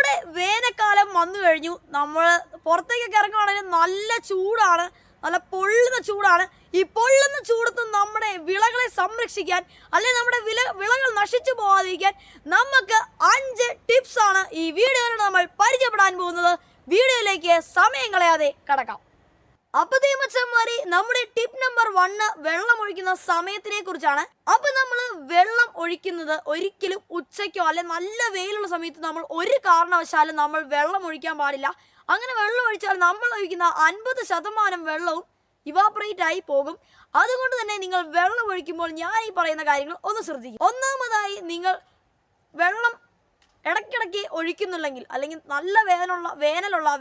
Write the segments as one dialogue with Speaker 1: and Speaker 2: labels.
Speaker 1: നമ്മുടെ വേനൽക്കാലം വന്നു കഴിഞ്ഞു. നമ്മൾ പുറത്തേക്കൊക്കെ ഇറങ്ങുവാണെങ്കിൽ നല്ല ചൂടാണ്, നല്ല പൊള്ളുന്ന ചൂടാണ്. ഈ പൊള്ളുന്ന ചൂടത്ത് നമ്മുടെ വിളകളെ സംരക്ഷിക്കാൻ, അല്ലെങ്കിൽ നമ്മുടെ വിളകൾ നശിച്ചു പോകാതിരിക്കാൻ നമുക്ക് 5 ടിപ്സ് ആണ് ഈ വീഡിയോയിൽ നമ്മൾ പരിചയപ്പെടാൻ പോകുന്നത്. വീഡിയോയിലേക്ക് സമയം കളയാതെ കടക്കാം. അപ്പോൾ മച്ചന്മാരെ, നമ്മുടെ ടിപ്പ് നമ്പർ 1 വെള്ളം ഒഴിക്കുന്ന സമയത്തിനെ കുറിച്ചാണ്. അപ്പോൾ നമ്മൾ വെള്ളം ഒഴിക്കുന്നത് ഒരിക്കലും ഉച്ചയ്ക്കോ അല്ലെ നല്ല വെയിലുള്ള സമയത്ത് നമ്മൾ ഒരു കാരണവശാലും നമ്മൾ വെള്ളം ഒഴിക്കാൻ പാടില്ല. അങ്ങനെ വെള്ളം ഒഴിച്ചാൽ നമ്മൾ ഒഴിക്കുന്ന 50% വെള്ളവും ഇവാപറേറ്റ് ആയി പോകും. അതുകൊണ്ട് തന്നെ നിങ്ങൾ വെള്ളം ഒഴിക്കുമ്പോൾ ഞാൻ ഈ പറയുന്ന കാര്യങ്ങൾ ഒന്ന് ശ്രദ്ധിക്കും. ഒന്നാമതായി, നിങ്ങൾ വെള്ളം ഇടയ്ക്കിടയ്ക്ക് ഒഴിക്കുന്നുണ്ടെങ്കിൽ, അല്ലെങ്കിൽ നല്ല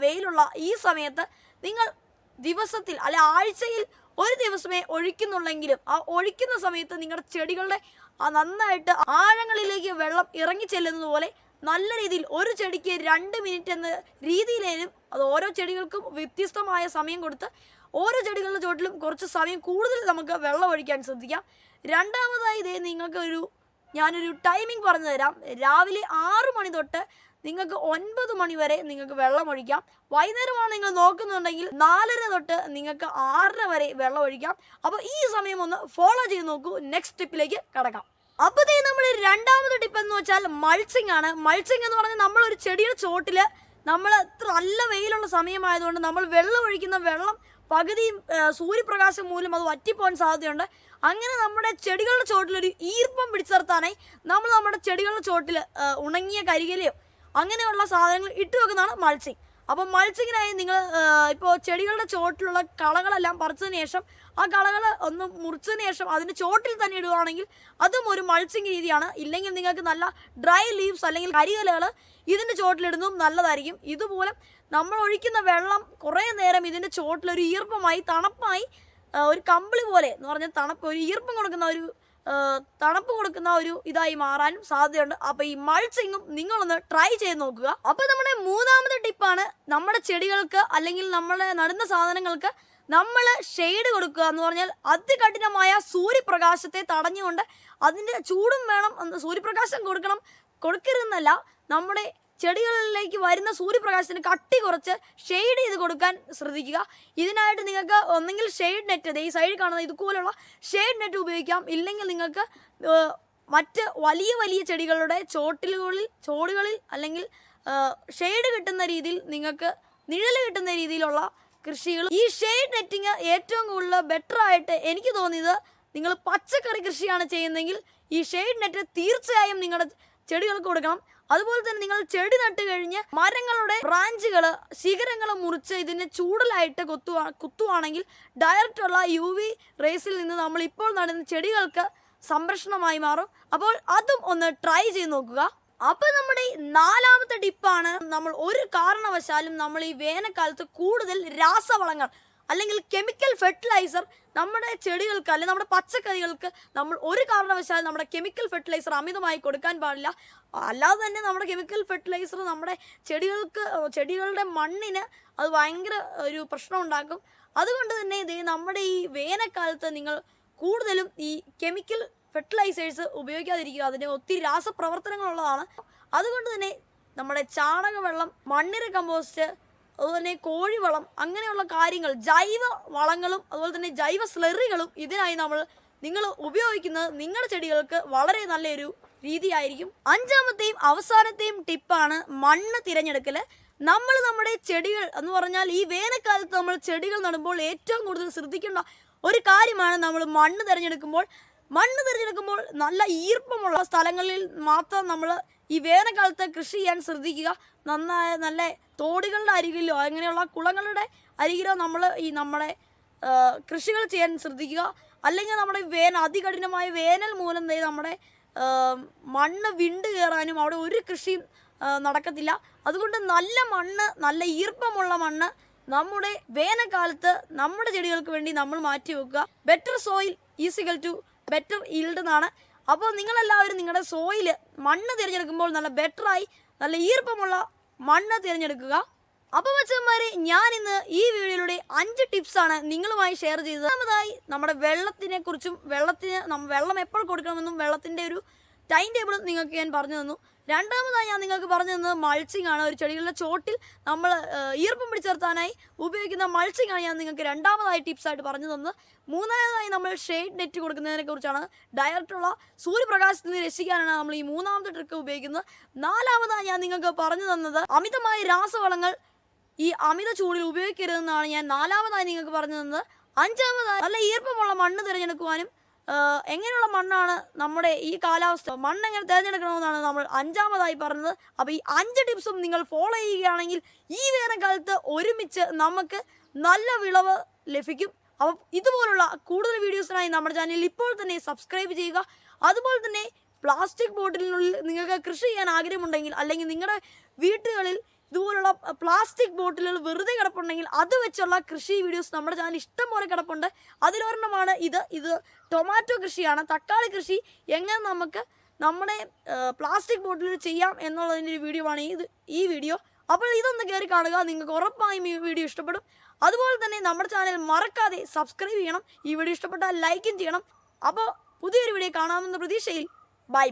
Speaker 1: വെയിലുള്ള ഈ സമയത്ത് നിങ്ങൾ ദിവസത്തിൽ അല്ലെ ആഴ്ചയിൽ ഒരു ദിവസമേ ഒഴിക്കുന്നുള്ളെങ്കിലും ആ ഒഴിക്കുന്ന സമയത്ത് നിങ്ങളുടെ ചെടികളുടെ നന്നായിട്ട് ആഴങ്ങളിലേക്ക് വെള്ളം ഇറങ്ങി ചെല്ലുന്നത് പോലെ നല്ല രീതിയിൽ ഒരു ചെടിക്ക് 2 മിനിറ്റ് എന്ന രീതിയിലും, അത് ഓരോ ചെടികൾക്കും വ്യത്യസ്തമായ സമയം കൊടുത്ത് ഓരോ ചെടികളുടെ ചോട്ടിലും കുറച്ച് സമയം കൂടുതൽ നമുക്ക് വെള്ളം ഒഴിക്കാൻ ശ്രദ്ധിക്കാം. രണ്ടാമതായി ഞാനൊരു ടൈമിംഗ് പറഞ്ഞു തരാം. രാവിലെ 6 മണി തൊട്ട് നിങ്ങൾക്ക് 9 മണി വരെ നിങ്ങൾക്ക് വെള്ളം ഒഴിക്കാം. വൈകുന്നേരമാണ് നിങ്ങൾ നോക്കുന്നുണ്ടെങ്കിൽ 4:30 തൊട്ട് നിങ്ങൾക്ക് 6:30 വരെ വെള്ളം ഒഴിക്കാം. അപ്പോൾ ഈ സമയം ഒന്ന് ഫോളോ ചെയ്ത് നോക്കൂ. നെക്സ്റ്റ് ടിപ്പിലേക്ക് കടക്കാം. അപ്പോൾ നമ്മുടെ രണ്ടാമത്തെ ടിപ്പ് എന്ന് വെച്ചാൽ മൾച്ചിങ് ആണ്. മൾച്ചിങ് എന്ന് പറഞ്ഞാൽ നമ്മളൊരു ചെടിയുടെ ചോട്ടിൽ നമ്മൾ നല്ല വെയിലുള്ള സമയമായതുകൊണ്ട് നമ്മൾ വെള്ളം ഒഴിക്കുന്ന വെള്ളം പകുതിയും സൂര്യപ്രകാശം മൂലം അത് വറ്റിപ്പോകാൻ സാധ്യതയുണ്ട്. അങ്ങനെ നമ്മുടെ ചെടികളുടെ ചോട്ടിലൊരു ഈർപ്പം പിടിച്ചു നിർത്താനായി നമ്മൾ നമ്മുടെ ചെടികളുടെ ചോട്ടിൽ ഉണങ്ങിയ കരിയിലയോ അങ്ങനെയുള്ള സാധനങ്ങൾ ഇട്ട് വെക്കുന്നതാണ് മൾച്ചിങ്. അപ്പോൾ മൾച്ചിങ്ങിനായി നിങ്ങൾ ഇപ്പോൾ ചെടികളുടെ ചോട്ടിലുള്ള കളകളെല്ലാം പറിച്ചതിന് ശേഷം ആ കളകൾ ഒന്ന് മുറിച്ചതിന് ശേഷം അതിൻ്റെ ചോട്ടിൽ തന്നെ ഇടുകയാണെങ്കിൽ അതും ഒരു മൾച്ചിങ് രീതിയാണ്. ഇല്ലെങ്കിൽ നിങ്ങൾക്ക് നല്ല ഡ്രൈ ലീവ്സ് അല്ലെങ്കിൽ കരിയിലകൾ ഇതിൻ്റെ ചോട്ടിലിടുന്നതും നല്ലതായിരിക്കും. ഇതുപോലെ നമ്മൾ ഒഴിക്കുന്ന വെള്ളം കുറേ നേരം ഇതിൻ്റെ ചോട്ടിലൊരു ഈർപ്പമായി തണുപ്പായി ഒരു കമ്പിളി പോലെ എന്ന് പറഞ്ഞാൽ ഒരു ഈർപ്പം കൊടുക്കുന്ന ഒരു ഇതായി മാറാനും സാധ്യതയുണ്ട്. അപ്പോൾ ഈ മൾച്ചിങ്ങും നിങ്ങളൊന്ന് ട്രൈ ചെയ്ത് നോക്കുക. അപ്പോൾ നമ്മുടെ മൂന്നാമത്തെ ടിപ്പാണ്, നമ്മുടെ ചെടികൾക്ക് അല്ലെങ്കിൽ നമ്മൾ നടുന്ന സാധനങ്ങൾക്ക് നമ്മൾ ഷെയ്ഡ് കൊടുക്കുക എന്ന് പറഞ്ഞാൽ അതികഠിനമായ സൂര്യപ്രകാശത്തെ തടഞ്ഞുകൊണ്ട് അതിൻ്റെ ചൂടും വേണം. സൂര്യപ്രകാശം കൊടുക്കരുതെന്നല്ല, നമ്മുടെ ചെടികളിലേക്ക് വരുന്ന സൂര്യപ്രകാശത്തിന് കട്ടി കുറച്ച് ഷെയ്ഡ് ചെയ്ത് കൊടുക്കാൻ ശ്രദ്ധിക്കുക. ഇതിനായിട്ട് നിങ്ങൾക്ക് ഒന്നെങ്കിൽ ഷെയ്ഡ് നെറ്റ്, ഈ സൈഡിൽ കാണുന്ന ഇതുപോലുള്ള ഷെയ്ഡ് നെറ്റ് ഉപയോഗിക്കാം. ഇല്ലെങ്കിൽ നിങ്ങൾക്ക് മറ്റ് വലിയ ചെടികളുടെ ചോടുകളിൽ അല്ലെങ്കിൽ ഷെയ്ഡ് കിട്ടുന്ന രീതിയിൽ, നിങ്ങൾക്ക് നിഴൽ കിട്ടുന്ന രീതിയിലുള്ള കൃഷികൾ. ഈ ഷെയ്ഡ് നെറ്റിങ് ഏറ്റവും കൂടുതൽ ബെറ്റർ ആയിട്ട് എനിക്ക് തോന്നിയത്, നിങ്ങൾ പച്ചക്കറി കൃഷിയാണ് ചെയ്യുന്നതെങ്കിൽ ഈ ഷെയ്ഡ് നെറ്റ് തീർച്ചയായും നിങ്ങളുടെ ചെടികൾക്ക് കൊടുക്കണം. അതുപോലെ തന്നെ നിങ്ങൾ ചെടി നട്ട് കഴിഞ്ഞ് മരങ്ങളുടെ ബ്രാഞ്ചുകൾ, ശിഖരങ്ങൾ മുറിച്ച് ഇതിനെ ചൂടലായിട്ട് കുത്തുവാണെങ്കിൽ ഡയറക്റ്റുള്ള UV റേസിൽ നിന്ന് നമ്മൾ ഇപ്പോൾ നടുന്ന ചെടികൾക്ക് സംരക്ഷണമായി മാറും. അപ്പോൾ അതും ഒന്ന് ട്രൈ ചെയ്ത് നോക്കുക. അപ്പോൾ നമ്മുടെ നാലാമത്തെ ടിപ്പാണ്, നമ്മൾ ഒരു കാരണവശാലും നമ്മൾ ഈ വേനൽക്കാലത്ത് കൂടുതൽ രാസവളങ്ങൾ അല്ലെങ്കിൽ കെമിക്കൽ ഫെർട്ടിലൈസർ നമ്മുടെ ചെടികൾക്ക് അല്ലെങ്കിൽ നമ്മുടെ പച്ചക്കറികൾക്ക് നമ്മൾ ഒരു കാരണവശാലും നമ്മുടെ കെമിക്കൽ ഫെർട്ടിലൈസർ അമിതമായി കൊടുക്കാൻ പാടില്ല. അല്ലാതെ തന്നെ നമ്മുടെ കെമിക്കൽ ഫെർട്ടിലൈസർ നമ്മുടെ ചെടികളുടെ മണ്ണിന് അത് ഭയങ്കര ഒരു പ്രശ്നം ഉണ്ടാക്കും. അതുകൊണ്ട് തന്നെ നമ്മുടെ ഈ വേനൽക്കാലത്ത് നിങ്ങൾ കൂടുതലും ഈ കെമിക്കൽ ഫെർട്ടിലൈസേഴ്സ് ഉപയോഗിക്കാതിരിക്കുക. അതിന് ഒത്തിരി രാസപ്രവർത്തനങ്ങളുള്ളതാണ്. അതുകൊണ്ട് തന്നെ നമ്മുടെ ചാണകവെള്ളം, മണ്ണിര കമ്പോസ്റ്റ്, അതുപോലെ തന്നെ കോഴിവളം, അങ്ങനെയുള്ള കാര്യങ്ങൾ, ജൈവ വളങ്ങളും അതുപോലെ തന്നെ ജൈവ സ്ലറികളും ഇതിനായി നിങ്ങൾ ഉപയോഗിക്കുന്നത് നിങ്ങളുടെ ചെടികൾക്ക് വളരെ നല്ലൊരു രീതിയായിരിക്കും. അഞ്ചാമത്തെയും അവസാനത്തെയും ടിപ്പാണ് മണ്ണ് തിരഞ്ഞെടുക്കൽ. നമ്മൾ നമ്മുടെ ചെടികൾ എന്ന് പറഞ്ഞാൽ ഈ വേനൽക്കാലത്ത് നമ്മൾ ചെടികൾ നടുമ്പോൾ ഏറ്റവും കൂടുതൽ ശ്രദ്ധിക്കേണ്ട ഒരു കാര്യമാണ് നമ്മൾ മണ്ണ് തിരഞ്ഞെടുക്കുമ്പോൾ നല്ല ഈർപ്പമുള്ള സ്ഥലങ്ങളിൽ മാത്രം നമ്മൾ ഈ വേനൽക്കാലത്ത് കൃഷി ചെയ്യാൻ ശ്രദ്ധിക്കുക. നല്ല തോടുകളുടെ അരികിലോ അങ്ങനെയുള്ള കുളങ്ങളുടെ അരികിലോ നമ്മുടെ കൃഷികൾ ചെയ്യാൻ ശ്രദ്ധിക്കുക. അല്ലെങ്കിൽ നമ്മുടെ അതികഠിനമായ വേനൽ മൂലം നമ്മുടെ മണ്ണ് വിണ്ട് കയറാനും അവിടെ ഒരു കൃഷിയും നടക്കത്തില്ല. അതുകൊണ്ട് നല്ല ഈർപ്പമുള്ള മണ്ണ് നമ്മുടെ വേനൽക്കാലത്ത് നമ്മുടെ ചെടികൾക്ക് വേണ്ടി നമ്മൾ മാറ്റി വെക്കുക. Better soil is equal to better yield എന്നാണ്. അപ്പോൾ നിങ്ങളെല്ലാവരും നിങ്ങളുടെ മണ്ണ് തിരഞ്ഞെടുക്കുമ്പോൾ നല്ല ബെറ്ററായി നല്ല ഈർപ്പമുള്ള മണ്ണ് തിരഞ്ഞെടുക്കുക. അപ്പോൾ മച്ചന്മാരെ, ഞാൻ ഇന്ന് ഈ വീഡിയോയിലൂടെ 5 ടിപ്സാണ് നിങ്ങളുമായി ഷെയർ ചെയ്തത്. ഒന്നാമതായി നമ്മുടെ വെള്ളത്തിനെ കുറിച്ചും വെള്ളം എപ്പോൾ കൊടുക്കണമെന്നും വെള്ളത്തിൻ്റെ ഒരു ടൈം ടേബിൾ നിങ്ങൾക്ക് ഞാൻ പറഞ്ഞു തന്നു. രണ്ടാമതായി ഞാൻ നിങ്ങൾക്ക് പറഞ്ഞു തന്നത് മൾച്ചിങ് ആണ്. ഒരു ചെടികളുടെ ചോട്ടിൽ നമ്മൾ ഈർപ്പം പിടിച്ചേർത്താനായി ഉപയോഗിക്കുന്ന മൾച്ചിങ് ആണ് ഞാൻ നിങ്ങൾക്ക് രണ്ടാമതായി ടിപ്സായിട്ട് പറഞ്ഞു തന്നത്. മൂന്നാമതായി നമ്മൾ ഷെയ്ഡ് നെറ്റ് കൊടുക്കുന്നതിനെ കുറിച്ചാണ്. ഡയറക്റ്റുള്ള സൂര്യപ്രകാശത്തിൽ നിന്ന് രക്ഷിക്കാനാണ് നമ്മൾ ഈ മൂന്നാമത്തെ ട്രിക്ക് ഉപയോഗിക്കുന്നത്. നാലാമതായി ഞാൻ നിങ്ങൾക്ക് പറഞ്ഞു തന്നത് അമിതമായ രാസവളങ്ങൾ ഈ അമിത ചൂടിൽ ഉപയോഗിക്കരുതെന്നാണ് ഞാൻ നാലാമതായി നിങ്ങൾക്ക് പറഞ്ഞു തന്നത്. അഞ്ചാമതായി നല്ല ഈർപ്പമുള്ള മണ്ണ് തിരഞ്ഞെടുക്കുവാനും എങ്ങനെയുള്ള മണ്ണാണ് നമ്മുടെ ഈ കാലാവസ്ഥ മണ്ണ് എങ്ങനെ തിരഞ്ഞെടുക്കണമെന്നാണ് നമ്മൾ അഞ്ചാമതായി പറഞ്ഞത്. അപ്പോൾ ഈ 5 ടിപ്സും നിങ്ങൾ ഫോളോ ചെയ്യുകയാണെങ്കിൽ ഈ വേനൽക്കാലത്ത് ഒരുമിച്ച് നമുക്ക് നല്ല വിളവ് ലഭിക്കും. അപ്പം ഇതുപോലുള്ള കൂടുതൽ വീഡിയോസിനായി നമ്മുടെ ചാനൽ ഇപ്പോൾ തന്നെ സബ്സ്ക്രൈബ് ചെയ്യുക. അതുപോലെ തന്നെ പ്ലാസ്റ്റിക് ബോട്ടിലിനുള്ളിൽ നിങ്ങൾക്ക് കൃഷി ചെയ്യാൻ ആഗ്രഹമുണ്ടെങ്കിൽ അല്ലെങ്കിൽ നിങ്ങളുടെ വീടുകളിൽ ഇതുപോലുള്ള പ്ലാസ്റ്റിക് ബോട്ടിലുകൾ വെറുതെ കിടപ്പുണ്ടെങ്കിൽ അത് വെച്ചുള്ള കൃഷി വീഡിയോസ് നമ്മുടെ ചാനൽ ഇഷ്ടം പോലെ കിടപ്പുണ്ട്. അതിലൊരെണ്ണമാണ് ഇത് ടൊമാറ്റോ കൃഷിയാണ്. തക്കാളി കൃഷി എങ്ങനെ നമുക്ക് നമ്മുടെ പ്ലാസ്റ്റിക് ബോട്ടിലിൽ ചെയ്യാം എന്നുള്ളതിൻ്റെ ഒരു വീഡിയോ ആണ് ഈ വീഡിയോ. അപ്പോൾ ഇതൊന്ന് കയറി കാണുക, നിങ്ങൾക്ക് ഉറപ്പായും ഈ വീഡിയോ ഇഷ്ടപ്പെടും. അതുപോലെ തന്നെ നമ്മുടെ ചാനൽ മറക്കാതെ സബ്സ്ക്രൈബ് ചെയ്യണം. ഈ വീഡിയോ ഇഷ്ടപ്പെട്ടാൽ ലൈക്കും ചെയ്യണം. അപ്പോൾ പുതിയൊരു വീഡിയോ കാണാമെന്ന പ്രതീക്ഷയിൽ ബൈ.